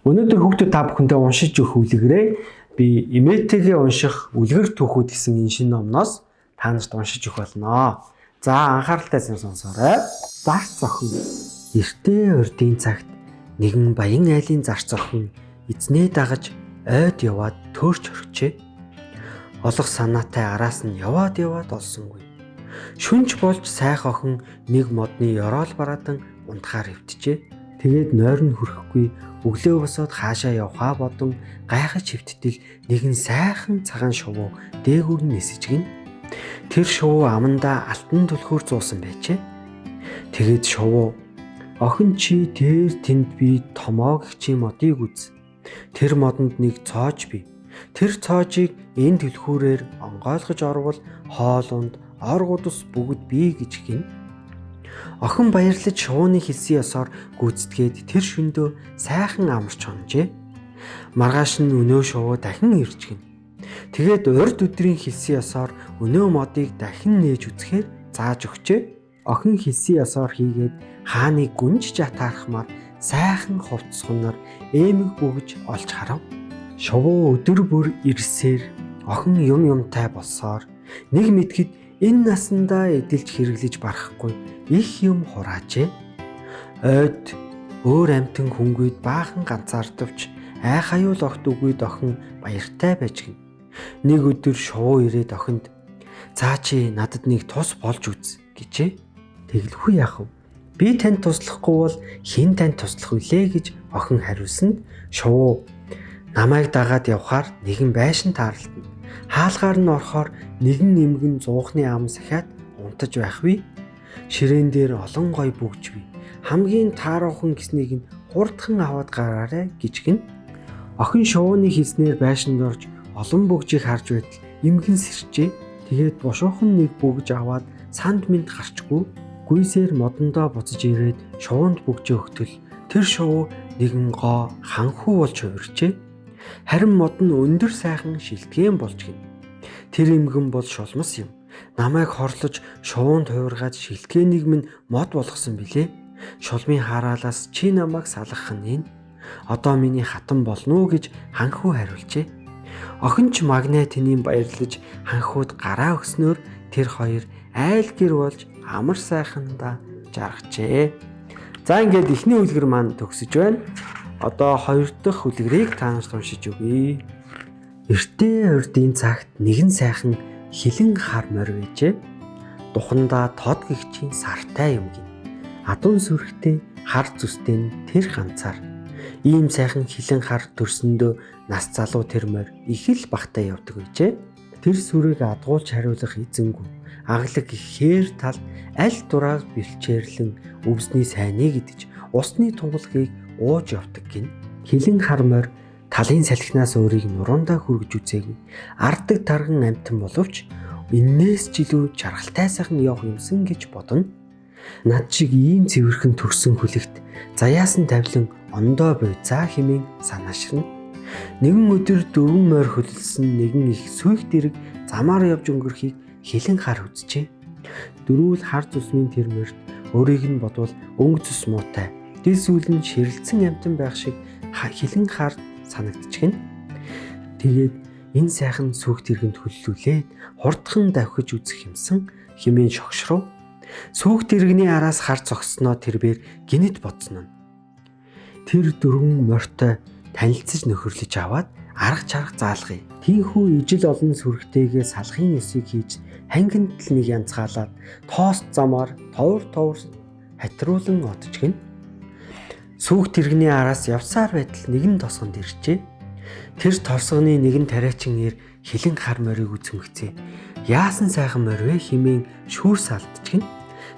Өнөөдөр хүүхдүүд та бүхэндээ уншиж өгөх үлгэрээ би Эмээтэйгээ унших үлгэр түүхүүд гэсэн энэ шинэ номноос та нарт уншиж өгөх болно. За анхааралтай сонсоорой. Зарц охин. Эртээ урдын цагт нэгэн баян айлын зарц охин эзнээ дагаж ойд яваад төөрч орхижээ. Олох санаатай араас нь яваад олсонгүй. Шүнж болж сайх охин нэг модны ёроол бараатан унтахаар хөвтжээ. Тэгээд нойр нь хүрэхгүй өглөө босоод хаашаа явхаа бодон гайхаж хөвттэл нэгэн сайхан цагаан шувуу дээгүүр нь нисэж гин. Тэр шувуу амандаа алтан түлхүүр зуусан байжээ. Тэгээд шувуу охин чи тэр тэнд би томоог чи модыг үз. Тэр модонд нэг цоож бий. Тэр цоожийг энэ түлхүүрээр онгойлгож орвол хоолунд оргуудус бүгд бий гэж гин. Охин баярлаж шувууны хэлсэн ёсоор гүйцэтгээд тэр шөндөө сайхан амарч хонжээ. Маргааш нь өнөө шувуу дахин ирж гин. Тэгээд урд өдрийн хэлсэн ёсоор өнөө модыг дахин нээж үзэхээр зааж өгчээ. Охин хэлсэн ёсоор хийгээд хааныг гүнж жатаархмаар сайхан хувцсгоноор эмэг бүгж олж харав. Шувуу өдөр бүр ирсээр охин юмтай болсоор нэг мэдхэд энэ насандаа эдэлж хэрэглэж барахгүй их юм хураажээ. Ойд өөр амтэн хүнгүйд баахан ганцаардавч айх аюул огт үгүйд охин баяртай байж гин. Нэг өдөр шувуу ирээд охинд "Цаа чи надад нэг тус болж үз" гэжээ. Тэгэлгүй яах вэ? Би танд туслахгүй бол хэн танд туслах вүлээ гэж охин хариулсанд шувуу намайг дагаад явхаар нэгэн байшин таарлтна. Хаалгаар нь орохоор нэгэн эмгэн зуухны ам сахиад унтаж байх вэ? Ширээн дээр олон гой бүгж бий. Хамгийн тааруухан гэснийг нь хурдхан аваад гараарай гэж гин. Охин шувууны хэлснээр байшинд орж олон бүгжийг харж байтал эмгэн сэрчээ. Тэгээд бушуухан нэг бүгж аваад санд минь гарчгүй гүйсээр модондоо буцаж ирээд шувуунд бүгжээ өгтөл тэр шувуу нэгэн гоо ханхүү болж хувирчээ. Харин мод нь өндөр сайхан шилтгэн болж гин. Тэр эмгэн бол шулмас юм. Намайг хорлож шувуунд хувиргаад шилтгэнийг минь мод болгосон билээ. Шулмын хараалаас чи намайг салгах нь энэ. Одоо миний хатан болно уу гэж ханхүү хариулжээ. Охин ч магнетинийн баярлаж ханхууд гараа өгснөөр тэр хоёр айл гэр болж амар сайхандаа жаргажээ. За ингээд эхний үлгэр маань төгсөж байна. Одоо хоёр дахь үлгэрийг та нарт уншиж өгье. Эртээ урдын цагт нэгэн сайхан хилэн хар морь байжээ. Духандаа тод гихчийн сартай юм гин. Адун сүрхтэй хар зүстэй тэр ганцаар. Ийм сайхан хилэн хар төрсөндөө нас залуу тэр морь их л багтаа явдаг байжээ. Тэр сүрийг адгуулж хариулах эзэнгүй. Аглаг хээр тал аль дураар бэлчээрлэн өвсний сайныг идэж усны тунгалгийг ууж явдаг гин. Хилэн хар морь талын салхинаас өөрийг нуруундаа хүргэж үзээгүй. Арддаг тарган амтан боловч энээс ч илүү чаргалтай сайхан явах юмсан гэж бодно. Над шиг ийм цэвэрхэн төрсөн хүлэгт заяасан тавилан ондоо буйцаа хэмээн санааширна. Нэгэн өдөр дөрвөн морь хөлөлсөн нэгэн их сүйх дэрэг замаар явж өнгөрөхийг хилэн хар үзжээ. Дөрвөл хар цусмын тэр морьд өөрийг нь бодвол өнгө цус муутай. Дис үл нь ширэлцэн амтан байх шиг хилэн хар санагдчихна. Тэгээд энэ сайхан сүйх дэргэнд хөллүүлээд хурдхан давхиж үзэх юмсан хэмээн шогшров. Сүйх дэргэний араас хар зогссноо тэрээр гинэт бодсон нь. Тэр дөрвөн морьтой танилцж нөхөрлөж аваад арга чарга заалгая. Тийхүү ижил олон сүргтэйгээ салахын ёсыг хийж хангинт л нэг янзгаалаад тоос замаар товор хатруулан отчихно. Сүйх дэргэний араас явсаар байтал нэгэн тосгонд иржээ. Тэр тосгоны нэгэн тариачин ир хилэн хар морийг үзмэгцээ. Яасан сайхан морь вэ хэмээн шүүрс алдчихна.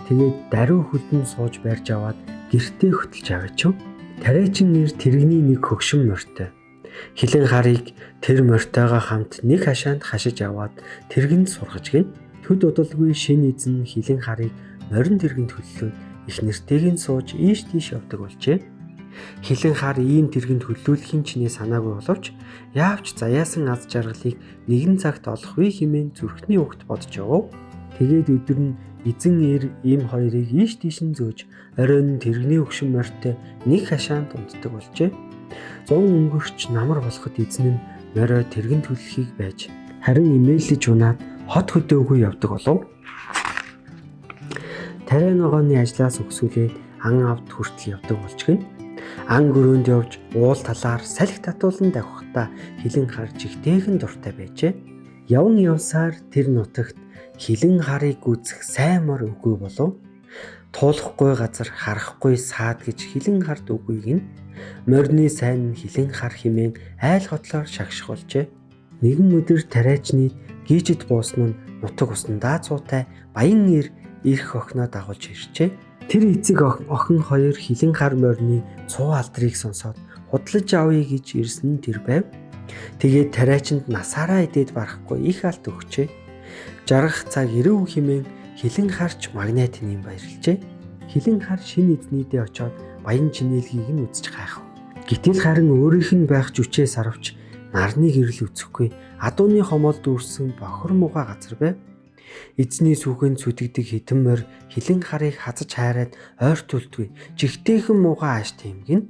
Тэгээд даруй хөлдөн сууж барьж аваад гэртээ хөтөлж аваач. Тариачин ир тэрэгний нэг хөгшин морьтой. Хилэн харыг тэр морьтойгоо хамт нэг хашаанд хашиж аваад тэргэнд сургаж гин. Төд удалгүй шин эзэн хилэн харыг морин тэргэнд хөллөөд их нэртэйг нь сууж ийш тийш явдаг болжээ. Хилэн хар ийм тэргэнд хөллүүлэхийн чинээ санаагүй боловч яавч заяасан аз жаргалыг нэгэн цагт олох вэ хэмээн зүрхний өгт бодож явв. Тэгээд өдөр нь эзэн ир ийм хоёрыг ийш тийш нь зөөж оройн тэрэгний хөгшин морьтой нэг хашаанд унтдаг болжээ. 100 өнгөрч намар болоход эзэн нь морой тэргэн төлөхийг байж харин имэйлж унаад хот хөдөөгүй явдаг болов. Тариа ногооны ажлаас өгсүүлээд ан авд хүртэл явдаг болчихно. Ан гөрөөнд явж уул талаар салхи татуулан давхихдаа хилэн хар жигтэйхэн дуртай байжээ. Явн явсаар тэр нутагт хилэн харыг үзэх сайн мор үгүй болов. Туулахгүй газар харахгүй саад гэж хилэн хард үгүйг нь морины сайн хилэн хар химэн айл готлоор шагших болжээ. Нэгэн өдөр тариачны гийжид буусан нь нутаг уснандаа цуутай баян ирэх охиноо дагуулж иржээ. Тэр эцэг охин хоёр хилэн хар морины цуу алдрыг сонсоод худлаж авъя гэж ирсэн нь тэр байв. Тэгээд тариачинд насаараа идээд барахгүй их алт өгчээ. Жаргах цаг ирэв химэн хилэн харч магнит нэм баярлжээ. Хилэн хар шинэ эзнийдээ очоод баян чинээлгийг нь үзэж гайхав. Гэтэл харин өөрийнх нь байх жүчээ сарвч нарны гэрэл үзэхгүй адууны хомол дүүрсэн бохор мугаа газар байв. Эзний сүхэнд сүдэгдэг хитэн морь хилэн харыг хазаж хайраад ойрт үлдгүй жигтэйхэн мугаа ааш тэмгэн.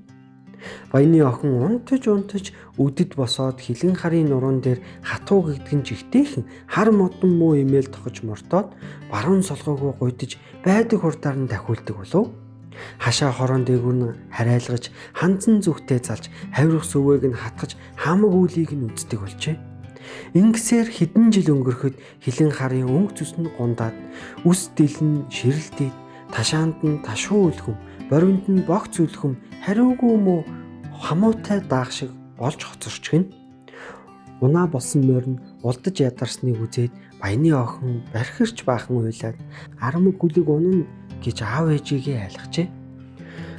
Баяны охин унтаж үдэд босоод хилэн харын нуруунд дээр хатуу гэгдгэн жигтэйхэн хар модон муу имэйл тохож мортоод баруун солгоогүй гуйдаж байдаг хурдаар нь дахиулдаг болов. Хашаа хорон дээгүүр нь харайлгаж ханзан зүгтээ залж хавирах сүвээг нь хатгаж хамаг үлийг нь үздэг болжээ. Ингэсээр хэдэн жил өнгөрөхөд хилэн харын өнгө зүс нь гундаад үс дэлэн ширэлдээд ташаанд нь ташуу үлхэм боринд нь богц үлхэм хариугүй муу хамуутай даах шиг болж хоцорчихно. Унаа болсон морь нь улдаж ядарсныг үзээд баяны охин бархирч баахан уйлаад армаг гүлэг унана гэж аав ээжигээ айлгчээ.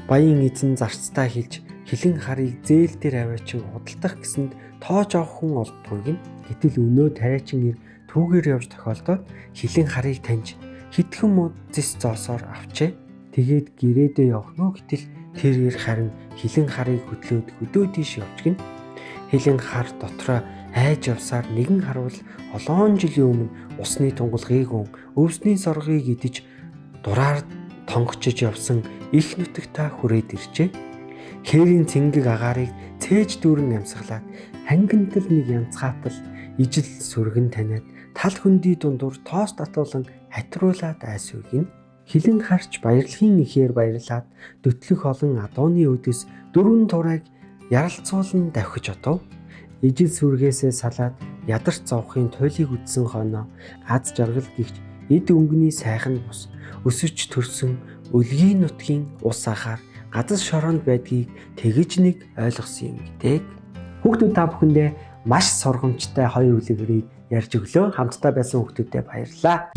Баян эзэн зарцтай хэлж хилэн харыг зээл дээр аваачин худалдах гэсэнд тоож авах хүн олдгүй гин. Гэтэл өнөө тариачин ир түүгээр явж тохиолдоод хилэн харыг таньж хитгэн мод зис зоосоор авчээ. Тэгээд гэрээдээ явах гэтэл тэр ир харин хилэн харыг хөдлөөд хөдөө тийш явж гин. Хилэн хар дотроо айж явсаар нэгэн харвал олон жилийн өмнө усны тунгалгийг өвсний соргыг идэж дураар тонгочж явсан их нутагтаа хүрээд иржээ. Хээрийн цэнгэг агаарыг цээж дүүрэн амьсгалаад хангинтал нэг янцгаапал ижил сүргэн таниад тал хөндөй дундуур тоос татуулан хатруулаад айсвгин. Хилэн харч баярлахын ихээр баярлаад дөтлөх олон адууны өдөс дөрвөн турайг яралцуулан давхиж отов. Ижил сүргээсээ салаад ядарч зовхын туйлыг үдсэн хоноо аз жаргал гихч эд өнгөний сайхан бус өсөж төрсөн өлгийн нутгийн ус ахаар газар шороонд байдгийг тэгэж нэг ойлгосон юм гэдэг. Хүүхдүүд та бүхэндээ маш сургамжтай хоёр үлгэрийг ярьж өглөө. Хамтдаа байсан хүүхдүүдэд баярлалаа.